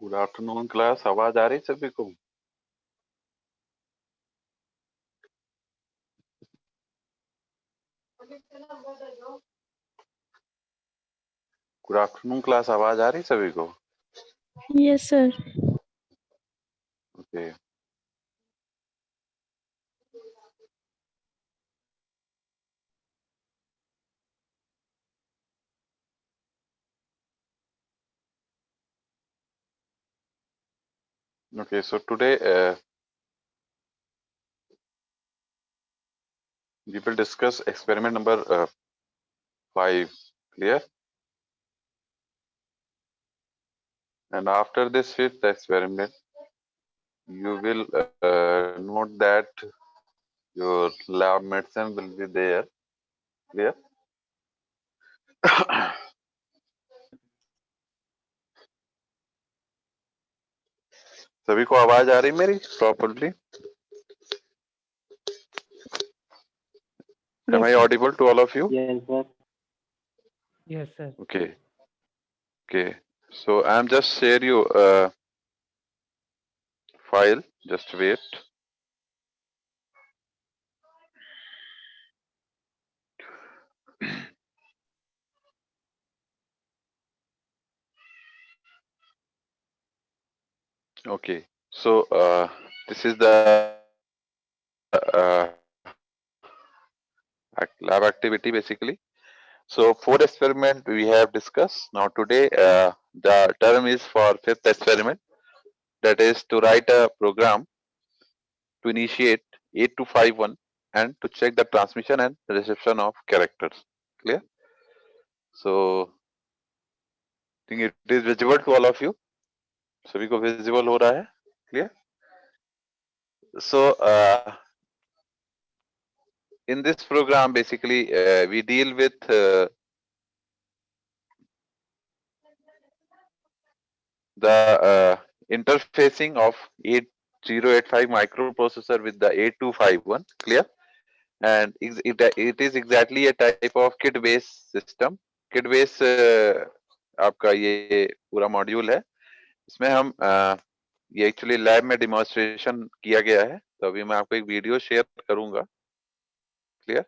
Good afternoon class, आवाज आ रही सभी को? गुड आफ्टरनून क्लास, आवाज आ रही सभी को? Yes, sir. Okay. Okay, so today we will discuss experiment number 5. Clear? And after this fifth experiment, you will note that your lab medicine will be there. Clear? सभी को आवाज आ रही मेरी properly? Am Yes, I sir. audible to all of you? Yes, sir. Yes, sir. Okay. Okay. So I'm just share you file. Just wait. Okay. So this is the uh, lab activity basically. So four experiment we have discussed. Now today the term is for fifth experiment, that is to write a program to initiate 8251 and to check the transmission and reception of characters. Clear? So I think it is visible to all of you. सभी को visible हो रहा है? Clear? So in this program basically we deal with the interfacing of 8085 microprocessor with the 8251. Clear? And it is exactly a type of kit based system. Kit based आपका ये पूरा module है. इसमें हम ये एक्चुअली लैब में demonstration किया गया है, तो अभी मैं आपको एक वीडियो शेयर करूंगा. Clear?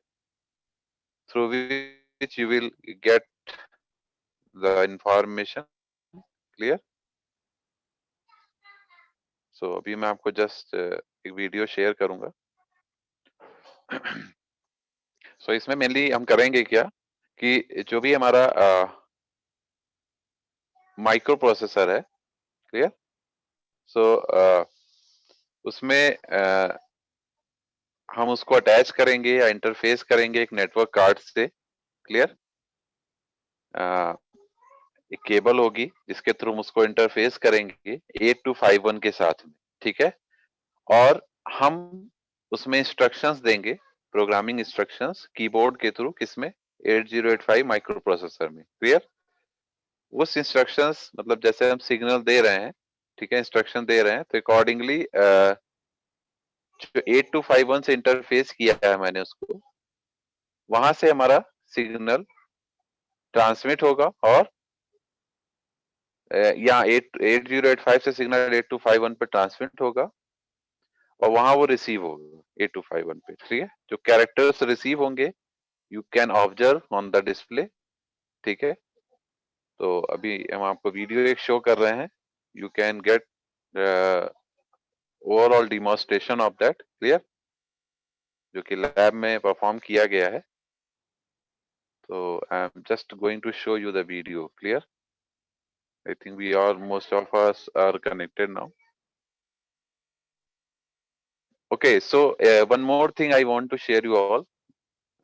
Through which you will get the information. Clear? So अभी मैं आपको जस्ट एक वीडियो शेयर करूंगा. सो इसमें मेनली हम करेंगे क्या कि जो भी हमारा माइक्रो प्रोसेसर है. क्लियर? सो उसमें हम उसको अटैच करेंगे या इंटरफेस करेंगे एक नेटवर्क कार्ड से. क्लियर? एक केबल होगी जिसके थ्रू हम उसको इंटरफेस करेंगे 8251 के साथ में. ठीक है? और हम उसमें इंस्ट्रक्शंस देंगे, प्रोग्रामिंग इंस्ट्रक्शंस कीबोर्ड के थ्रू. किसमें? 8085 माइक्रो प्रोसेसर में. क्लियर? उस इंस्ट्रक्शंस मतलब जैसे हम सिग्नल दे रहे हैं, ठीक है, इंस्ट्रक्शन दे रहे हैं, तो अकॉर्डिंगली जो 8251 से इंटरफेस किया है मैंने उसको, वहां से हमारा सिग्नल ट्रांसमिट होगा और यहाँ 8085 से सिग्नल 8251 पे ट्रांसमिट होगा और वहां वो रिसीव होगा 8251 पे. ठीक है? जो कैरेक्टर्स रिसीव होंगे you can observe on the display. ठीक है? तो अभी हम आपको वीडियो एक शो कर रहे हैं. You can get overall demonstration of that. Clear? जो कि लैब में परफॉर्म किया गया है. तो I am just going to show you the video. Clear? I think we are most of us are connected now. Okay, so one more thing I want to share you all.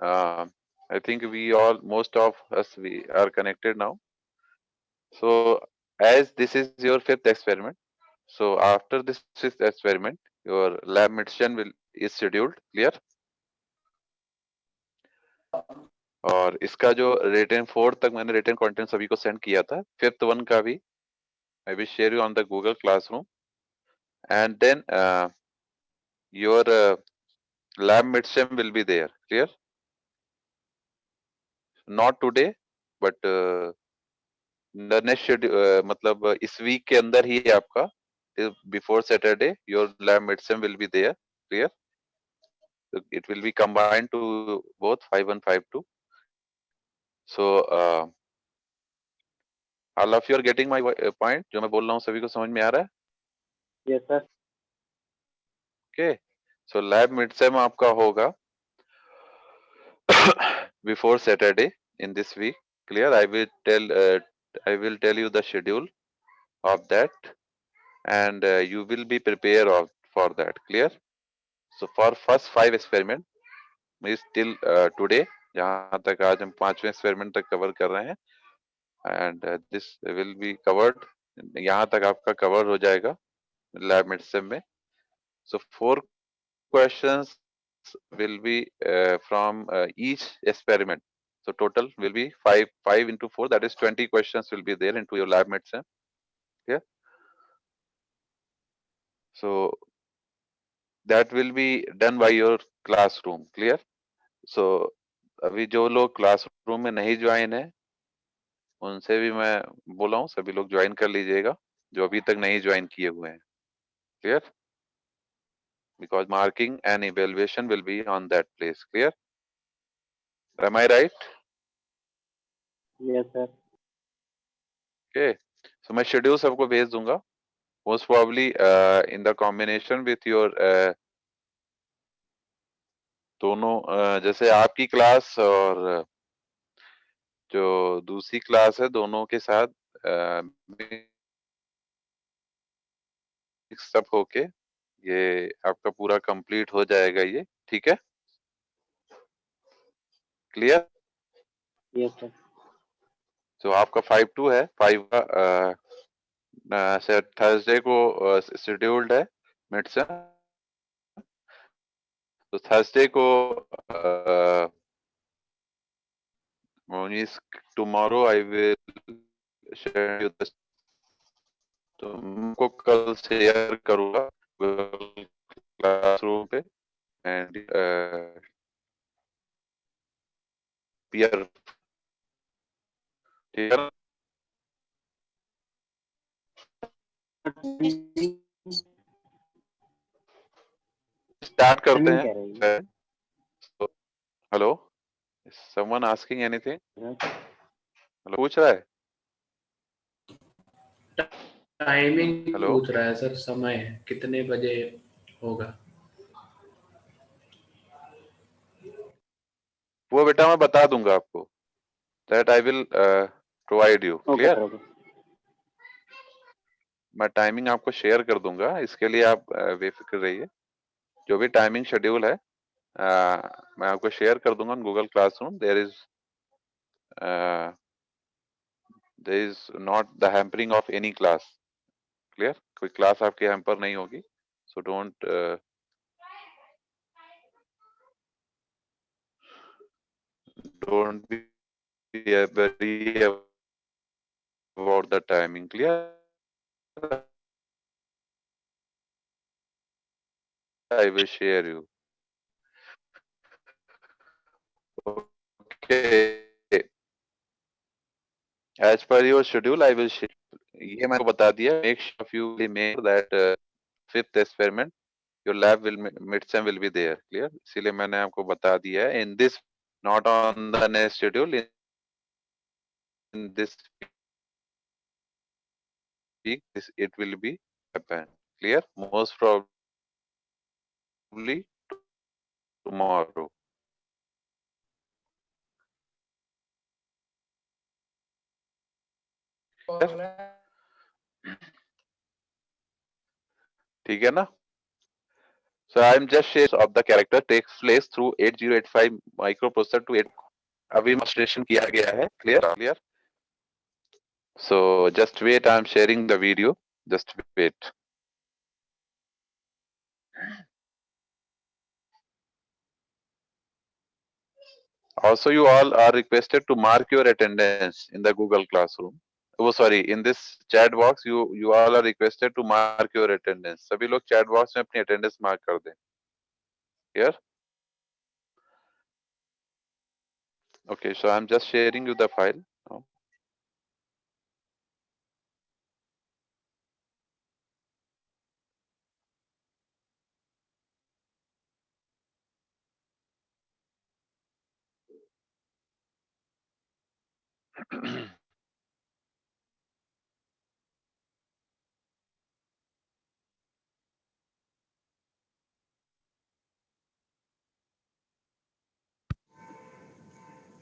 I think we all, most of us, we are connected now. So as this is your fifth experiment, so after this fifth experiment, your lab mission will is scheduled. Clear? और इसका जो written 4 तक मैंने written content सभी को send किया था, fifth one का भी I will share you on the Google Classroom, and then your lab midterm will be there. Clear? Not today, but next schedule मतलब इस वीक के अंदर ही आपका before Saturday your lab midsem will be there, clear? It will be combined to both 5 1 5 2. So all of you are getting my point? जो मैं बोल रहा हूँ सभी को समझ में आ रहा है? Yes, sir. Okay. So lab midsem आपका होगा before Saturday in this week. Clear? I will tell you the schedule of that, and you will be prepared for that. Clear? So for first 5 experiment means till today, जहाँ तक आज हम 5वें experiment तक cover कर रहे हैं, and this will be covered. यहाँ तक आपका कवर हो जाएगा लैब मिडसेम में. So 4 questions will be from each experiment. So total will be 5 into 4, that is 20 questions will be there into your lab midsem. Yeah. So that will be done by your classroom. Clear? So अभी जो लोग classroom में नहीं join है उनसे भी मैं बोला हूँ सभी लोग ज्वाइन कर लीजिएगा जो अभी तक नहीं ज्वाइन किए हुए हैं. Clear? Because marking and evaluation will be on that place. Clear? Am I right? Yes, sir. Okay. So मैं शेड्यूल सबको भेज दूंगा. Most probably in the combination with your दोनों जैसे आपकी क्लास और जो दूसरी क्लास है दोनों के साथ मिक्सअप होके ये आपका पूरा कंप्लीट हो जाएगा ये. ठीक है? क्लियर? Yes, sir. तो आपका 5-2 है. 5 थर्सडे को शेड्यूल्ड है मिडसेम. तो थर्सडे को tomorrow I will share you the, तुमको कल शेयर करूंगा क्लासरूम पे एंड पीयर. ठीक है? स्टार्ट करते नहीं हैं. कह रही है. Hello, someone asking anything? Yes. Hello, पूछ रहा है. टाइमिंग हेलो, पूछ रहा है सर, समय कितने बजे होगा? वो बेटा मैं बता दूंगा आपको. That I will provide you. Okay, clear? sir. Okay. मैं टाइमिंग आपको शेयर कर दूंगा. इसके लिए आप बेफिक्र रहिए. जो भी टाइमिंग शेड्यूल है मैं आपको शेयर कर दूंगा Google classroom. There is not the hampering of any class. Clear? कोई क्लास आपके हैम्पर नहीं होगी. So don't be very about the timing. Clear? I will share you. Okay. As per your schedule, I will share. ये मैंने बता दिया. Make sure you will make that fifth experiment. Your lab will midsem will be there. Clear? इसीलिए मैंने आपको बता दिया है. In this, not on the next schedule. In this week, it will be happen. Clear? Most probably tomorrow. ठीक है ना? So I am just sharing of the character takes place through 8085 microprocessor to 8. अभी demonstration किया गया है. Clear? So just wait. I am sharing the video. Just wait. Also, you all are requested to mark your attendance in the Google Classroom. Oh, sorry. In this chat box, you all are requested to mark your attendance. सभी लोग chat box में अपनी attendance mark कर दें. Here. Okay. So I am just sharing you the file.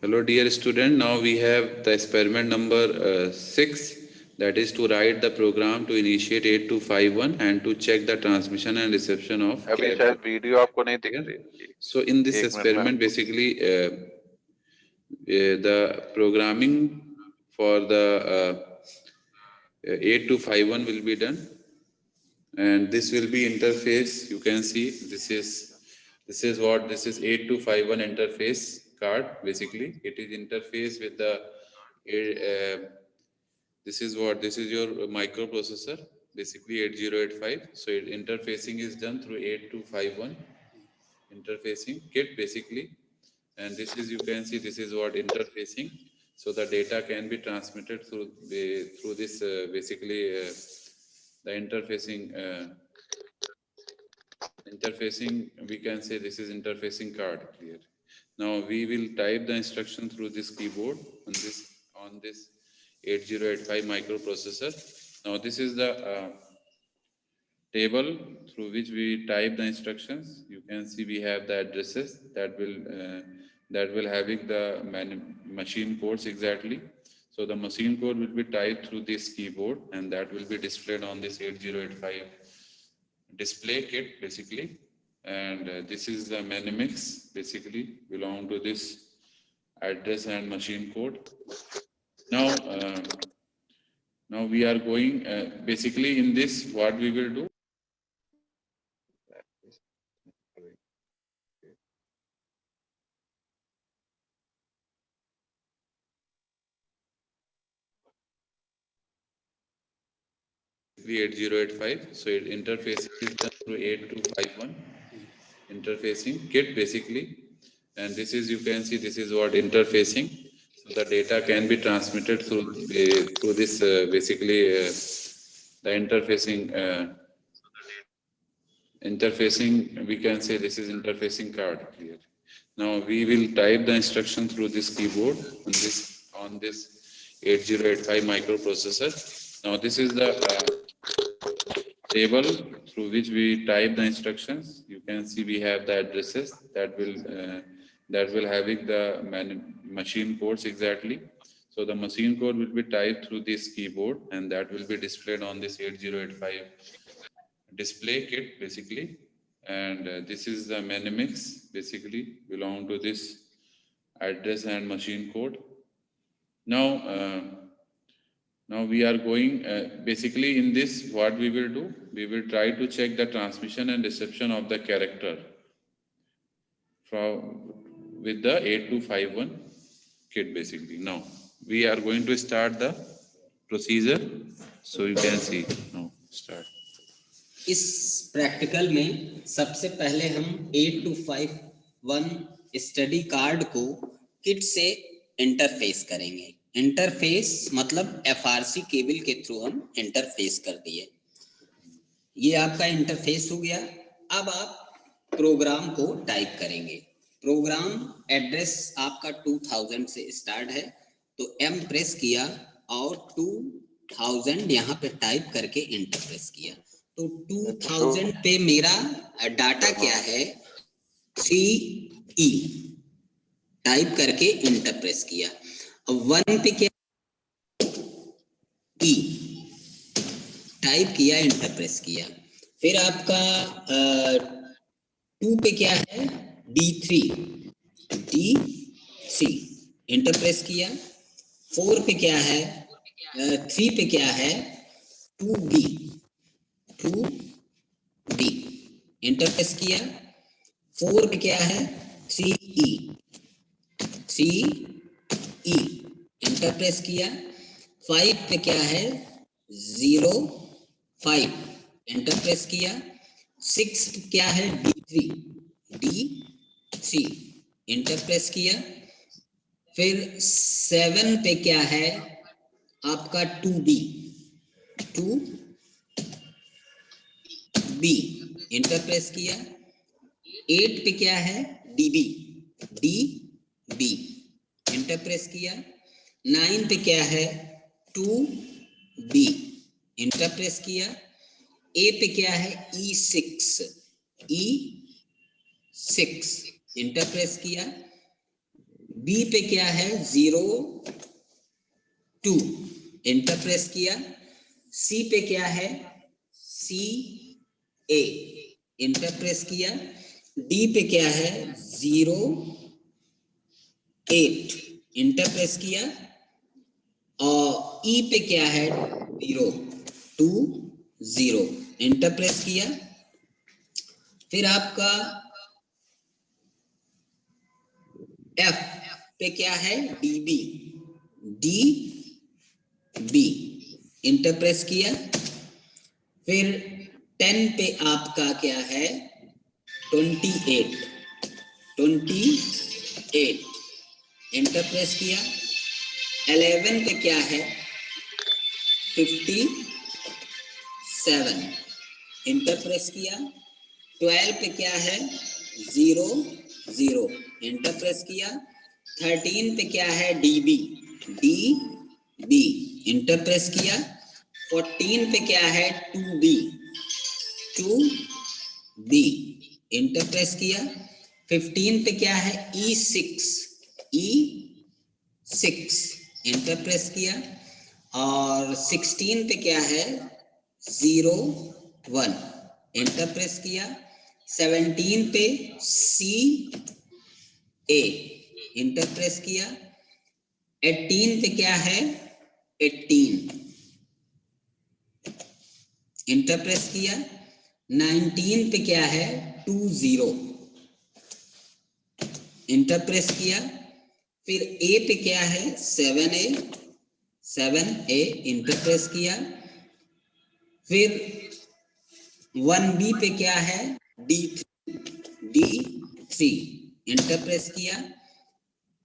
Hello dear student, now we have the experiment number 6, that is to write the program to initiate 8251 and to check the transmission and reception of अभी character. शायद video आपको नहीं दिख रही है। So in this एक minute experiment में basically the programming for the 8251 will be done, and this will be interface. You can see this is 8251 interface card. Basically it is interface with the this is your microprocessor, basically 8085. So interfacing is done through 8251 interfacing kit basically, and this is, you can see, this is what interfacing. So the data can be transmitted through this the interfacing, we can say this is interfacing card. Clear. Now we will type the instruction through this keyboard on this 8085 microprocessor. Now this is the table through which we type the instructions. You can see we have the addresses that will having the machine codes exactly. So the machine code will be typed through this keyboard, and that will be displayed on this 8085 display kit basically. And this is the Menimix, basically belong to this address and machine code. Now now we are going basically in this, what we will do, the 8085. So it interface is done through 8251 interfacing kit basically, and this is, you can see, this is what interfacing. So the data can be transmitted through this basically the interfacing, we can say this is interfacing card. Clear. Now we will type the instruction through this keyboard on this 8085 microprocessor. Now this is the table through which we type the instructions. You can see we have the addresses that will having the machine codes exactly. So the machine code will be typed through this keyboard, and that will be displayed on this 8085 display kit basically. And this is the Menimix, basically belong to this address and machine code. Now now we are going basically in this, what we will do, we will try to check the transmission and reception of the character with the 8251 kit basically. Now we are going to start the procedure, so you can see now start. इस practical में सबसे पहले हम 8251 study card को kit से interface करेंगे। Interface मतलब FRC cable के थ्रू हम इंटरफेस कर दिए। ये आपका इंटरफेस हो गया। अब आप प्रोग्राम को टाइप करेंगे। प्रोग्राम एड्रेस आपका 2000 से स्टार्ट है, तो एम प्रेस किया और 2000 यहाँ पे टाइप करके इंटरफेस किया। तो 2000 पे मेरा डाटा क्या है, 3E टाइप करके इंटरप्रेस किया। अब 1 पे क्या, E टाइप किया, इंटरप्रेस किया। फिर आपका 2 पे क्या है, D3 इंटरप्रेस किया। 4 पे क्या है, 3 पे क्या है, 2B इंटरप्रेस किया। 4 पे क्या है, 3E इंटरप्रेस किया। 5 पे क्या है, 05 इंटरप्रेस किया। 6 पे क्या है, D3 इंटरप्रेस किया। फिर 7 पे क्या है आपका 2B इंटरप्रेस किया। 8 पे क्या है, DB इंटरप्रेस किया। 9 पे क्या है 2B इंटर प्रेस किया। ए पे क्या है E6 इंटर प्रेस किया। बी पे क्या है 02 इंटर प्रेस किया। सी पे क्या है CA इंटर प्रेस किया। डी पे क्या है 08 इंटर प्रेस किया। और ई पे क्या है 020 इंटर प्रेस किया। फिर आपका F पे क्या है DB इंटर प्रेस किया। फिर 10 पे आपका क्या है 28 इंटर प्रेस किया। 11 पे क्या है 57 इंटर प्रेस किया। 12 पे क्या है 00 इंटर प्रेस किया। 13 पे क्या है DB इंटर प्रेस किया। 14 पे क्या है 2B इंटर प्रेस किया। 15 पे क्या है E6 इंटर प्रेस किया। और 16 पे क्या है 01 इंटर प्रेस किया। 17 पे CA इंटर प्रेस किया। 18 पे क्या है 18 इंटर प्रेस किया। 19 पे क्या है 20 इंटर प्रेस किया। फिर A पे क्या है 7A इंटर प्रेस किया। फिर 1B पे क्या है D3 इंटर प्रेस किया।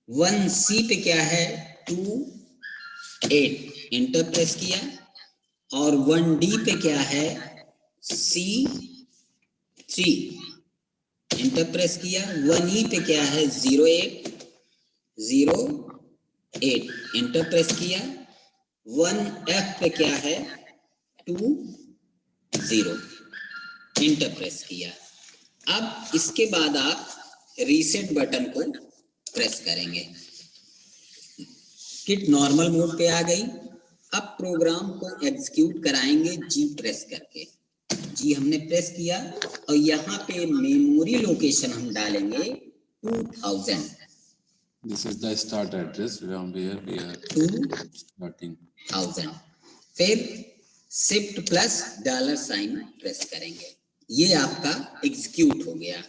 1C पे क्या है 28 इंटर प्रेस किया। और 1D पे क्या है C3 इंटर प्रेस किया। 1E पे क्या है 08 इंटर प्रेस किया। 1F पे क्या है 20 इंटर प्रेस किया। अब इसके बाद आप रीसेट बटन को प्रेस करेंगे। किट नॉर्मल मोड पे आ गई। अब प्रोग्राम को एग्जीक्यूट कराएंगे जी प्रेस करके। जी हमने प्रेस किया और यहाँ पे मेमोरी लोकेशन हम डालेंगे 2000। This is the start address from where we are starting. 1000। फिर शिफ्ट प्लस $साइन प्रेस करेंगे। ये आपका एग्जीक्यूट हो गया।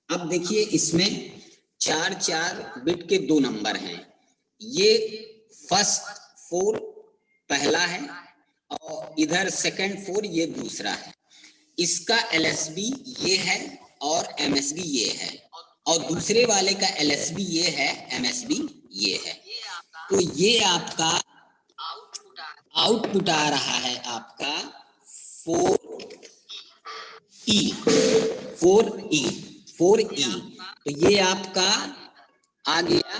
अब देखिए इसमें 4 बिट के 2 नंबर हैं। ये फर्स्ट 4 पहला है और इधर सेकंड 4 ये दूसरा है। इसका LSB ये है और MSB ये है और दूसरे वाले का LSB ये है MSB ये है। तो ये आपका आउटपुट आ रहा है आपका 4E। तो ये आपका आ गया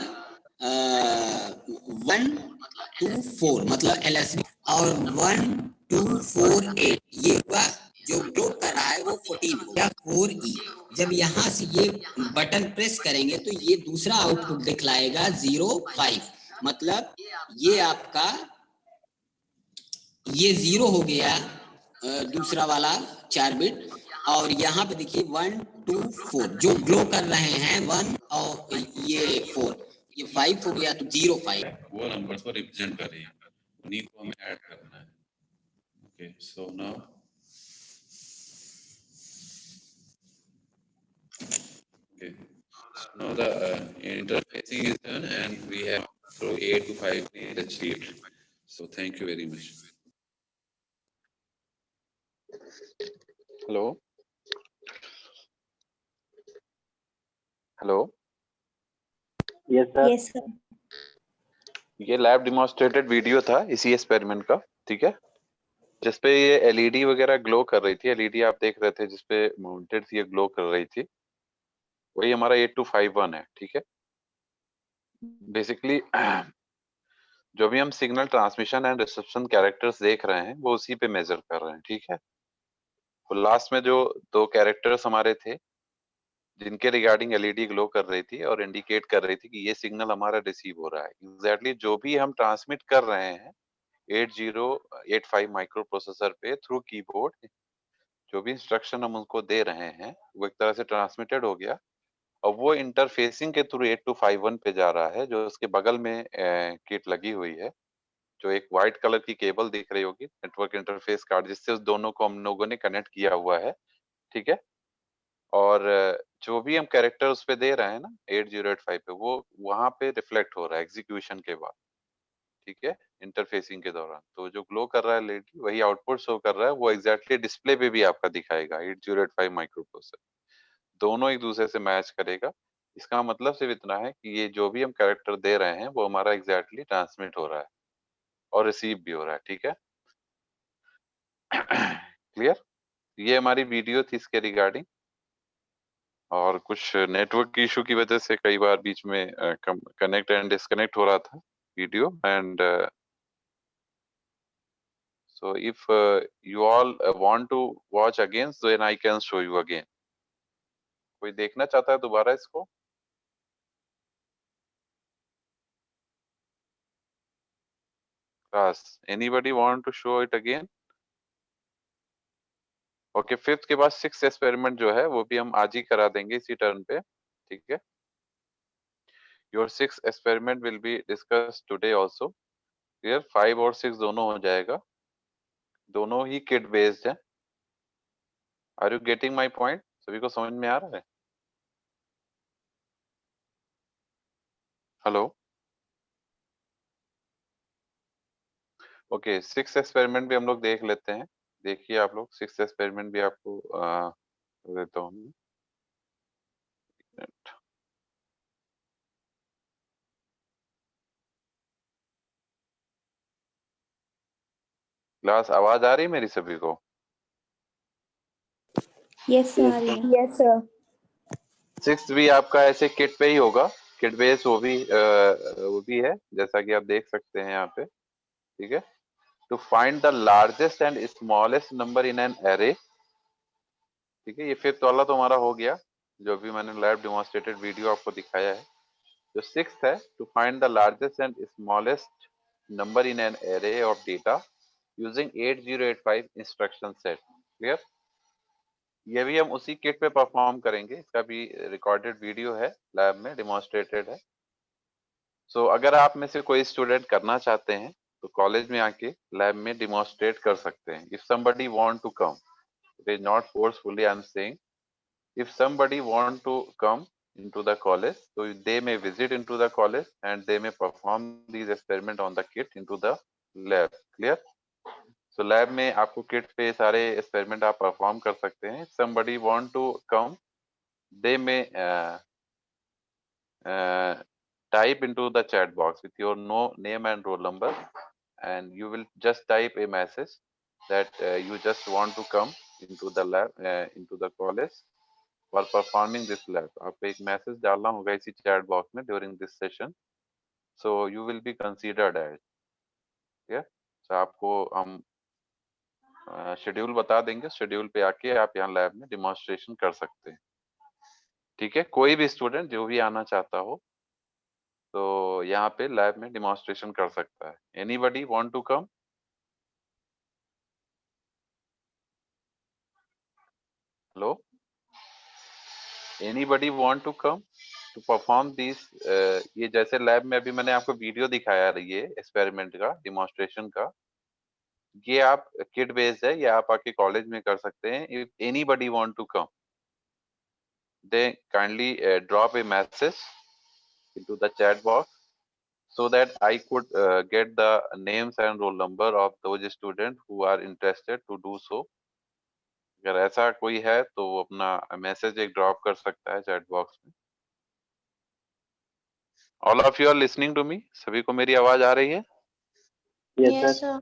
124 मतलब LSB और 1248 ये हुआ। जो ग्लो कर रहा है वो 14 हो गया 4E। जब यहाँ से ये बटन प्रेस करेंगे तो ये दूसरा आउटपुट दिखलाएगा 05 मतलब ये आपका ये 0 हो गया दूसरा वाला 4 बिट। और यहाँ पे देखिए 1 2 4 जो ग्लो कर रहे हैं 1 और ये 4 ये 5 हो गया तो 05। वो नंबर्स को रिप्रेजेंट कर रही है, उन्हीं को हमें ऐड करना है। Okay, so now okay, so now the interfacing is done and we have through 8 to 5 achieved. So thank you very much. Hello hello yes sir. Yes, sir. ये लैब डिमॉन्स्ट्रेटेड वीडियो था इसी experiment का, ठीक है, जिसपे ये LED वगैरह glow कर रही थी। एलईडी आप देख रहे थे जिसपे माउंटेड थी, ये ग्लो कर रही थी। वही हमारा 8251 है, ठीक है। बेसिकली जो भी हम signal transmission and reception characters देख रहे हैं वो उसी पे मेजर कर रहे हैं, ठीक है। तो लास्ट में जो 2 कैरेक्टर्स हमारे थे जिनके रिगार्डिंग एलईडी ग्लो कर रही थी और इंडिकेट कर रही थी कि ये सिग्नल हमारा रिसीव हो रहा है, एग्जैक्टली जो भी हम ट्रांसमिट कर रहे हैं 8085 माइक्रो प्रोसेसर पे थ्रू कीबोर्ड, जो भी इंस्ट्रक्शन हम उनको दे रहे हैं वो एक तरह से ट्रांसमिटेड हो गया और वो इंटरफेसिंग के थ्रू 8251 पे जा रहा है, जो उसके बगल में किट लगी हुई है, जो एक व्हाइट कलर की केबल दिख रही होगी, नेटवर्क इंटरफेस कार्ड, जिससे उस दोनों को हम लोगों ने कनेक्ट किया हुआ है, ठीक है। और जो भी हम कैरेक्टर उस पे दे रहे हैं ना 8085 पे, वो वहां पे रिफ्लेक्ट हो रहा है एग्जीक्यूशन के बाद, ठीक है, इंटरफेसिंग के दौरान। तो जो ग्लो कर रहा है लेडी वही आउटपुट शो कर रहा है, वो एग्जैक्टली डिस्प्ले पे भी आपका दिखाएगा 8085 माइक्रो प्रोसेसर, दोनों एक दूसरे से मैच करेगा। इसका मतलब सिर्फ इतना है कि ये जो भी हम कैरेक्टर दे रहे हैं वो हमारा एग्जैक्टली ट्रांसमिट हो रहा है और रिसीव भी हो रहा है, ठीक है। क्लियर। ये हमारी वीडियो थी इसके रिगार्डिंग, और कुछ नेटवर्क इशू की वजह से कई बार बीच में कनेक्ट एंड डिस्कनेक्ट हो रहा था video, and so if you all want to watch again, then I can show you again. कोई देखना चाहता है दोबारा इसको? class, anybody want to show it again? Okay, fifth के बाद सिक्स एक्सपेरिमेंट जो है वो भी हम आज ही करा देंगे इसी टर्न पे, ठीक है। Your six experiment will be discuss today also, clear. 5 और 6 दोनों हो जाएगा, दोनों ही किट बेस्ड है। Are you getting my point? सभी को समझ में आ रहा है? Hello, okay. सिक्स एक्सपेरिमेंट भी हम लोग देख लेते हैं। देखिए आप लोग, सिक्स एक्सपेरिमेंट भी आपको देता हूँ। क्लास आवाज आ रही है मेरी सभी को? Yes sir. Yes sir. Six भी आपका ऐसे किट पे ही होगा, किट बेस वो भी है, जैसा कि आप देख सकते हैं यहाँ पे, ठीक है। To find the largest and smallest number in an array, ठीक है। ये फिफ्थ वाला तो हमारा हो गया, जो भी मैंने लाइव डेमोन्स्ट्रेटेड वीडियो आपको दिखाया है। जो सिक्स्थ है, to find the largest and smallest number in an array of data using 8085 instruction set, clear. ये भी हम उसी किट पे परफॉर्म करेंगे, इसका भी रिकॉर्डेड वीडियो है, लैब में डेमोन्स्ट्रेटेड है। सो अगर आप में से कोई स्टूडेंट करना चाहते हैं तो कॉलेज में आके लैब में डेमोन्स्ट्रेट कर सकते हैं। If somebody want to come, it is not forcefully I am saying, if somebody want to come into the college, so they may visit into the college and they may perform these experiment on the kit into the lab, clear। so lab में आपको kit पे सारे experiment आप perform कर सकते हैं। somebody want to come, they may type into the chat box with your name and roll number, and you will just type a message that you just want to come into the lab, into the college for performing this lab। आपको एक message डालना होगा इसी chat box में during this session, so you will be considered as, yeah। so आपको हम schedule बता देंगे, शेड्यूल पे आके आप यहाँ लैब में डेमोन्स्ट्रेशन कर सकते हैं, ठीक है। कोई भी स्टूडेंट जो भी आना चाहता हो तो यहाँ पे लैब में डेमोन्स्ट्रेशन कर सकता है। Anybody want to come? Hello, anybody want to come to perform this? ये जैसे लैब में अभी मैंने आपको वीडियो दिखाया रही है एक्सपेरिमेंट का, डेमोन्स्ट्रेशन का, ये आप किट बेस्ड है, ये आप आके कॉलेज में कर सकते हैं। If anybody want to come, they kindly drop a message into the chat box so that I could get the names and roll number of those students who are interested to do so। अगर ऐसा कोई है तो वो अपना message एक drop कर सकता है चैट बॉक्स में। All of you are listening to me? सभी को मेरी आवाज आ रही है? Yes sir.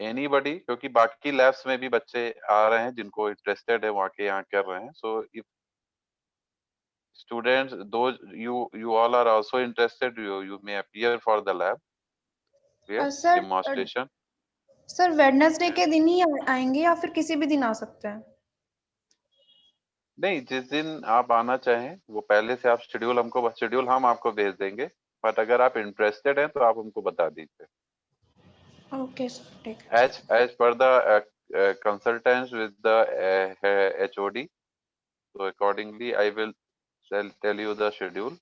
एनीबडी? क्योंकि बाकी लैब्स में भी बच्चे आ रहे हैं जिनको इंटरेस्टेड है, वहाँ के यहाँ कर रहे हैं। So if students, those you all are also interested, you may appear for the lab, clear? Sir Demonstration. Sir Wednesday के दिन ही आएंगे या फिर किसी भी दिन आ सकते हैं? नहीं, जिस दिन आप आना चाहें वो पहले से आप शेड्यूल हम आपको भेज देंगे, बट अगर आप इंटरेस्टेड हैं तो आप हमको बता दीजिए। ओके सर, ठीक है। As per the consultants with the HOD, so accordingly I will tell you the schedule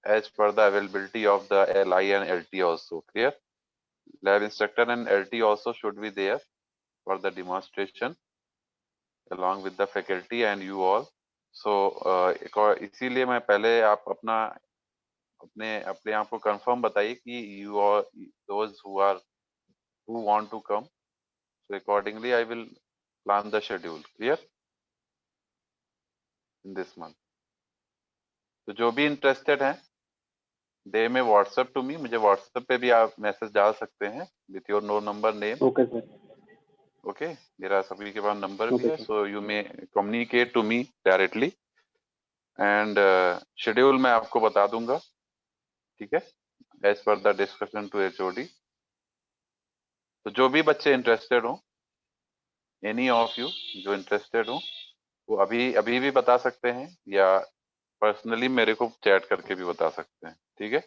as per the availability of the LI and LT also. Clear? Lab instructor and LT also should be there for the demonstration along with the faculty and you all. So इसीलिए मैं पहले आप अपने आप को confirm बताइए कि you are those who want to come. So accordingly I will plan the schedule. Clear? In this month. तो जो भी इंटरेस्टेड हैं दे में व्हाट्सएप टू मी, मुझे व्हाट्सएप पे भी आप मैसेज डाल सकते हैं with your no number name. Okay sir. Okay, मेरा सभी के पास नंबर भी Okay, है, sir. So you may communicate to me directly and schedule मैं आपको बता दूंगा, ठीक है, as per the discussion to HOD। तो जो भी बच्चे इंटरेस्टेड हो, एनी ऑफ यू जो इंटरेस्टेड हो, वो अभी अभी भी बता सकते हैं या पर्सनली मेरे को चैट करके भी बता सकते हैं, ठीक है।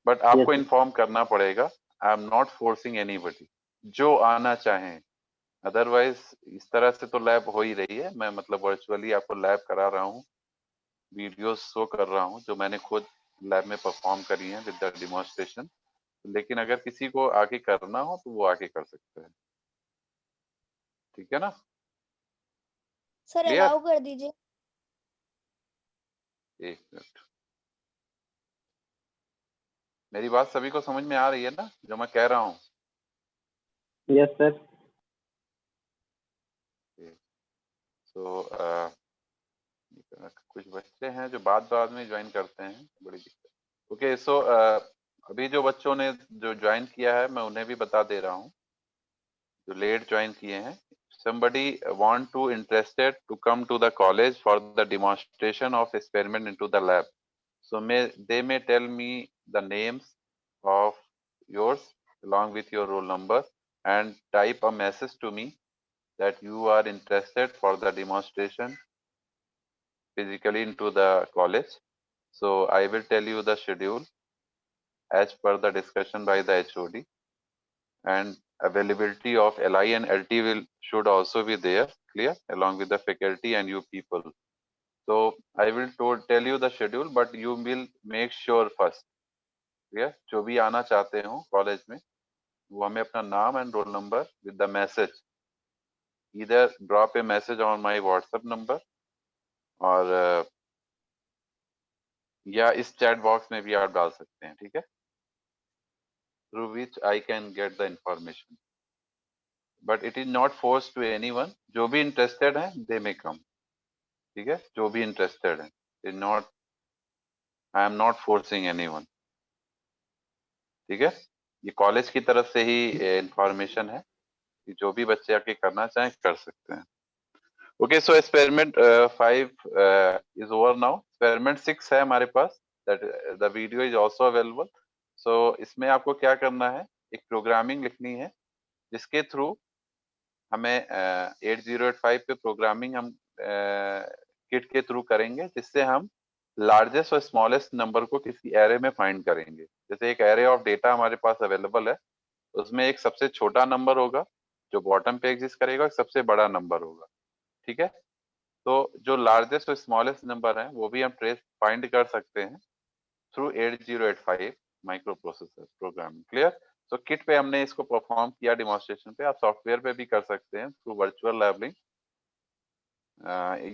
बट आपको sir. इन्फॉर्म करना पड़ेगा, I am not forcing anybody, जो आना चाहें। अदरवाइज इस तरह से तो लैब हो ही रही है, मैं मतलब वर्चुअली आपको लैब करा रहा हूँ, वीडियोस शो कर रहा हूँ जो मैंने खुद लैब में परफॉर्म करी है विद द डेमोन्स्ट्रेशन। लेकिन अगर किसी को आगे करना हो तो वो आगे कर सकते हैं, ठीक है ना। Sir Clear? अलाउ कर दीजिए। एक मिनट, मेरी बात सभी को समझ में आ रही है ना जो मैं कह रहा हूँ? Yes, sir. तो कुछ बच्चे हैं जो बाद में ज्वाइन करते हैं, बड़ी दिक्कत। ओके, सो अभी जो बच्चों ने जो ज्वाइन किया है मैं उन्हें भी बता दे रहा हूँ, जो लेट ज्वाइन किए हैं। somebody want to interested to come to the college for the demonstration of experiment into the lab, so they may tell me the names of yours along with your roll number and type a message to me that you are interested for the demonstration physically into the college. So I will tell you the schedule as per the discussion by the HOD, and availability of LI and LT should also be there, clear, along with the faculty and you people. So I will tell you the schedule, but you will make sure first, clear, जो भी आना चाहते हो college में वो हमें अपना नाम and roll number with the message either drop a message on my WhatsApp number और या इस चैट बॉक्स में भी आप डाल सकते हैं, ठीक है, through which I can get the information. But it is not forced to anyone. जो भी interested हैं they may come, ठीक है, जो भी interested हैं, is not, I am not forcing anyone, ठीक है। ये कॉलेज की तरफ से ही इंफॉर्मेशन है कि जो भी बच्चे आके करना चाहें कर सकते हैं। Okay, so experiment 5 is over now, experiment 6 है हमारे पास, that the video is also available. So इसमें आपको क्या करना है, एक प्रोग्रामिंग लिखनी है जिसके थ्रू हमें 8085 पे प्रोग्रामिंग हम किट के थ्रू करेंगे, जिससे हम लार्जेस्ट और स्मॉलेस्ट नंबर को किसी एरे में फाइंड करेंगे। जैसे एक एरे ऑफ डेटा हमारे पास अवेलेबल है, उसमें एक सबसे छोटा नंबर होगा जो बॉटम पे एग्जिस्ट करेगा, एक सबसे बड़ा नंबर होगा, ठीक है। तो जो लार्जेस्ट और स्मॉलेस्ट नंबर है वो भी हम ट्रेस फाइंड कर सकते हैं through 8085 micro processor programming, clear. तो किट पे हमने इसको परफॉर्म किया डेमोन्स्ट्रेशन पे, आप सॉफ्टवेयर पे भी कर सकते हैं थ्रू वर्चुअल लैबलिंग।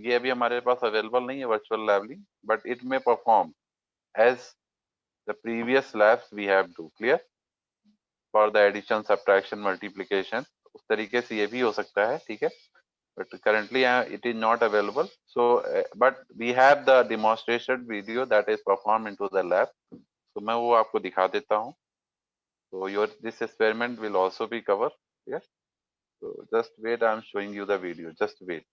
ये अभी हमारे पास अवेलेबल नहीं है वर्चुअल लैबलिंग, बट इट में perform as the previous labs we have do, clear, for the addition subtraction multiplication. उस तरीके से ये भी हो सकता है, ठीक है, but currently it is not available. So but we have the demonstration video that is performed into the lab, so मैं वो आपको दिखा देता हूँ। So this experiment will also be covered, yes, so just wait, I am showing you the video, just wait.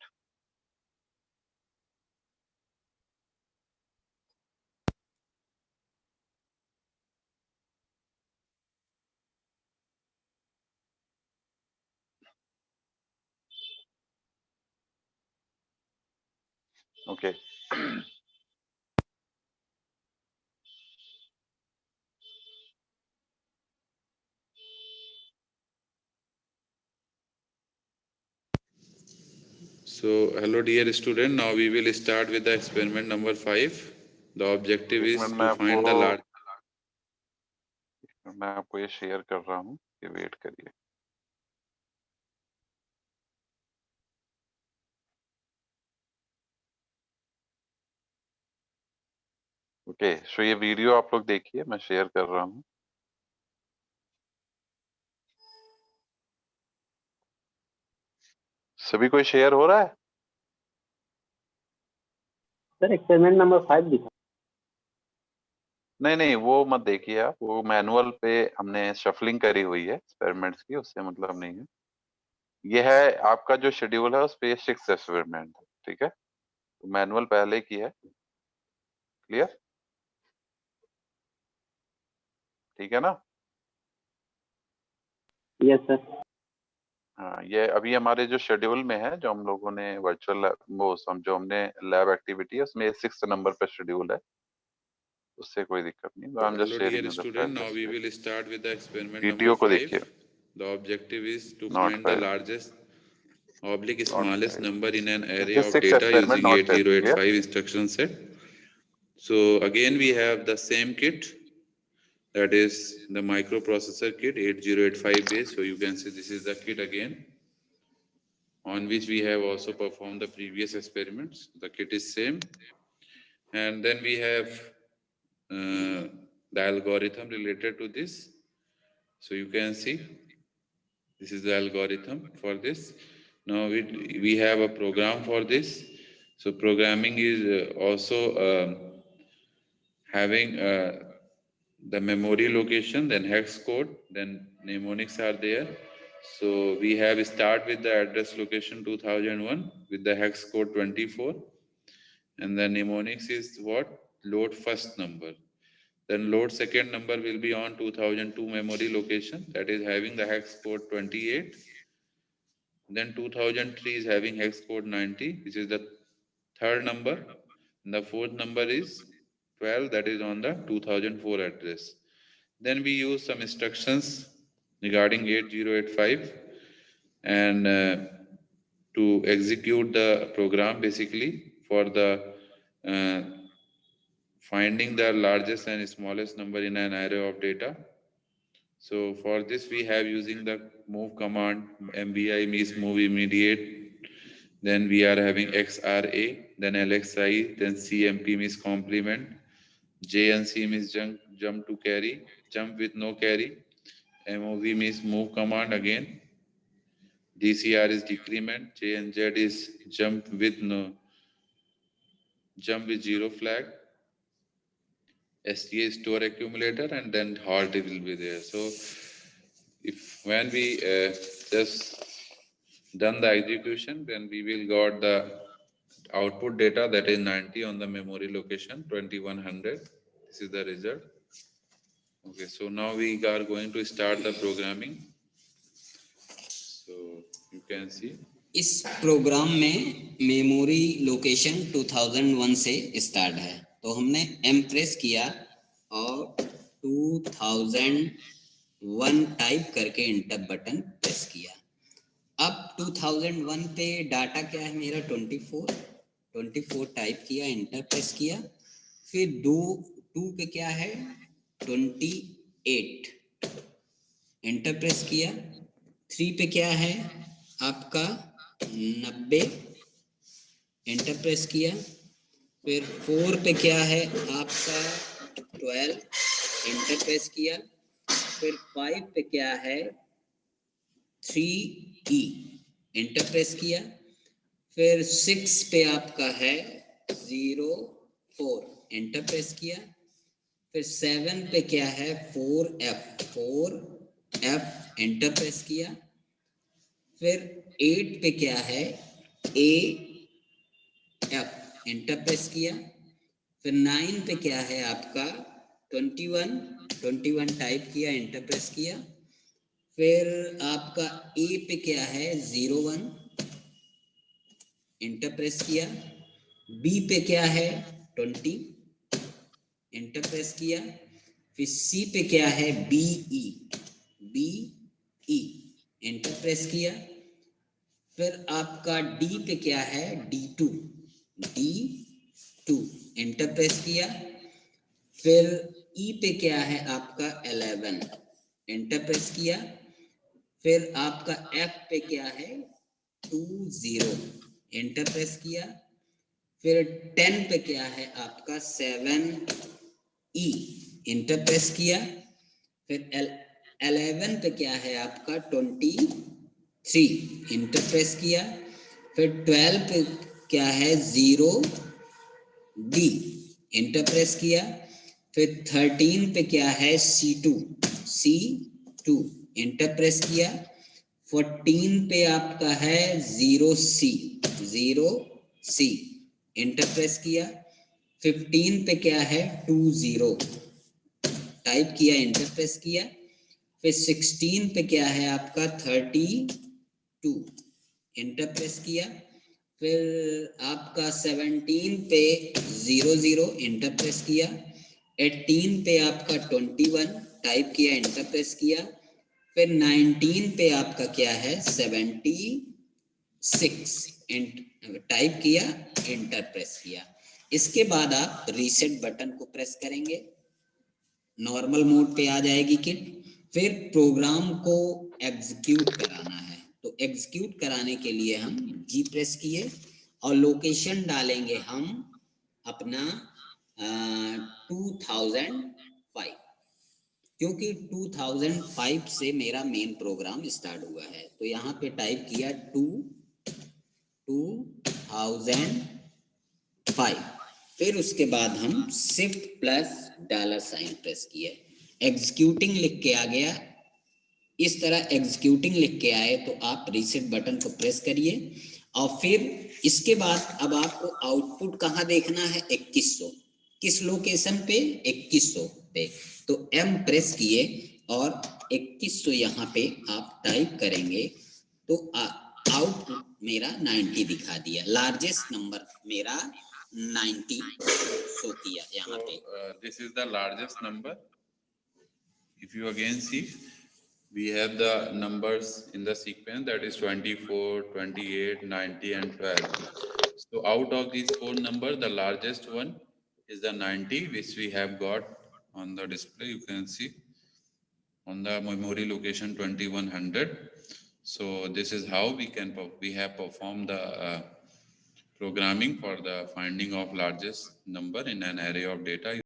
Okay. So, hello dear student, now we will start with the experiment number 5. The objective एक is minute to find the large. मैं आपको ये share कर रहा हूँ, ये wait करिए। Okay, सो ये वीडियो आप लोग देखिए, मैं शेयर कर रहा हूँ। सभी कोई शेयर हो रहा है? सर एक्सपेरिमेंट नंबर 5 दिखा। नहीं नहीं, वो मत देखिए आप, वो मैनुअल पे हमने शफलिंग करी हुई है एक्सपेरिमेंट्स की, उससे मतलब नहीं है। ये है आपका जो शेड्यूल है, उस पे 6 एक्सपेरिमेंट है, ठीक है। तो मैनुअल पहले की है, क्लियर, ठीक है ना? Yes sir. हाँ, ये अभी हमारे जो शेड्यूल में है, जो हम लोगों ने वर्चुअल वो जो हमने लैब एक्टिविटी है, उसमें 6 नंबर पे शेड्यूल है, उससे कोई दिक्कत नहीं। आई am just Hello sharing dear the student, now we will start with the experiment number video को 5. देखिए, The objective is to not find the 5, largest oblique not smallest 5, number in an array this is of 6 data experiment, using not 5, clear. 8085 instruction set. So again we have the same kit, that is the microprocessor kit 8085 base. So you can see this is the kit again, on which we have also performed the previous experiments. The kit is same, and then we have the algorithm related to this. So you can see this is the algorithm for this. Now we have a program for this. So programming is also having the memory location, then hex code, then mnemonics are there. So we have start with the address location 2001 with the hex code 24, and the mnemonics is what? Load first number. Then load second number will be on 2002 memory location, that is having the hex code 28. Then 2003 is having hex code 90, which is the third number. And the fourth number is 12, that is on the 2004 address. Then we use some instructions regarding 8085 and to execute the program basically for the finding the largest and smallest number in an array of data. So for this we have using the move command, MBI means move immediate, then we are having XRA, then LXI, then CMP means complement, JNC means jump to carry, jump with no carry, MOV means move command again, DCR is decrement, JNZ is jump with zero flag, STA is store accumulator, and then halt will be there. So if when we just done the execution, then we will got the output data, that is 90 on the memory location 2100. This is the result. Okay, so now we are going to start the programming. So you can see इस programme में memory location 2001 से start है, तो हमने M press किया और 2001 type करके inter button press किया। अब 2001 पे डाटा क्या है मेरा 24 टाइप किया, इंटर प्रेस किया, फिर 2 पे क्या है 28 इंटर प्रेस किया, 3 पे क्या है आपका 90 इंटर प्रेस किया, फिर 4 पे क्या है आपका 12 इंटर प्रेस किया, फिर 5 पे क्या है 3E इंटर प्रेस किया, फिर 6 पे आपका है 04 इंटर प्रेस किया, फिर 7 पे क्या है 4F इंटर प्रेस किया, फिर 8 पे क्या है AF इंटर प्रेस किया, फिर 9 पे क्या है आपका 21 टाइप किया, इंटर प्रेस किया, फिर आपका A पे क्या है 01 इंटर प्रेस किया, बी पे क्या है 20, एंटर प्रेस किया। फिर सी पे क्या है BE, BE, एंटर प्रेस किया। फिर आपका डी पे क्या है D2, D2, एंटर प्रेस किया। फिर ई पे क्या है आपका 11, एंटर प्रेस किया। फिर आपका एफ पे क्या है 20, एंटर प्रेस किया। फिर 10 पे क्या है आपका 7E, एंटर प्रेस किया। फिर 11 पे क्या है आपका 23, एंटर प्रेस किया। फिर 12 पे क्या है 0D, एंटर प्रेस किया। फिर 13 पे क्या है C2, एंटर प्रेस किया। 14 पे आपका है 0C, एंटर प्रेस किया। 15 पे क्या है 20, टाइप किया, एंटर प्रेस किया। फिर 16 पे क्या है आपका 32, एंटर प्रेस किया। फिर आपका 17 पे 00, एंटर प्रेस किया। 18 पे आपका 21, टाइप किया, एंटर प्रेस किया। फिर 19 पे आपका क्या है 76, टाइप किया, एंटर प्रेस किया। इसके बाद आप रीसेट बटन को प्रेस करेंगे, नॉर्मल मोड पे आ जाएगी किट। फिर प्रोग्राम को एग्जीक्यूट कराना है, तो एग्जीक्यूट कराने के लिए हम जी प्रेस किए और लोकेशन डालेंगे हम अपना 2005, क्योंकि 2005 से मेरा मेन प्रोग्राम स्टार्ट हुआ है। तो यहाँ पे टाइप किया 2005। फिर उसके बाद हम शिफ्ट प्लस $साइन प्रेस किए, एग्जीक्यूटिंग लिख के आ गया। इस तरह एग्जीक्यूटिंग लिख के आए तो आप रीसेट बटन को प्रेस करिए और फिर इसके बाद अब आपको आउटपुट कहाँ देखना है 2100, किस लोकेशन पे 2100 पे। तो M प्रेस किए और 2100 यहाँ पे आप टाइप करेंगे तो आउटपुट मेरा 90 दिखा दिया, लार्जेस्ट नंबर मेरा 90 शो किया यहाँ पे। This is the largest number. If you again see, we have the numbers in the sequence, that is 24, 28, 90 and 12. So out of these four numbers, the largest one is the 90, which we have got on the display. You can see on the memory location 2100. So this is how we have performed the programming for the finding of largest number in an array of data.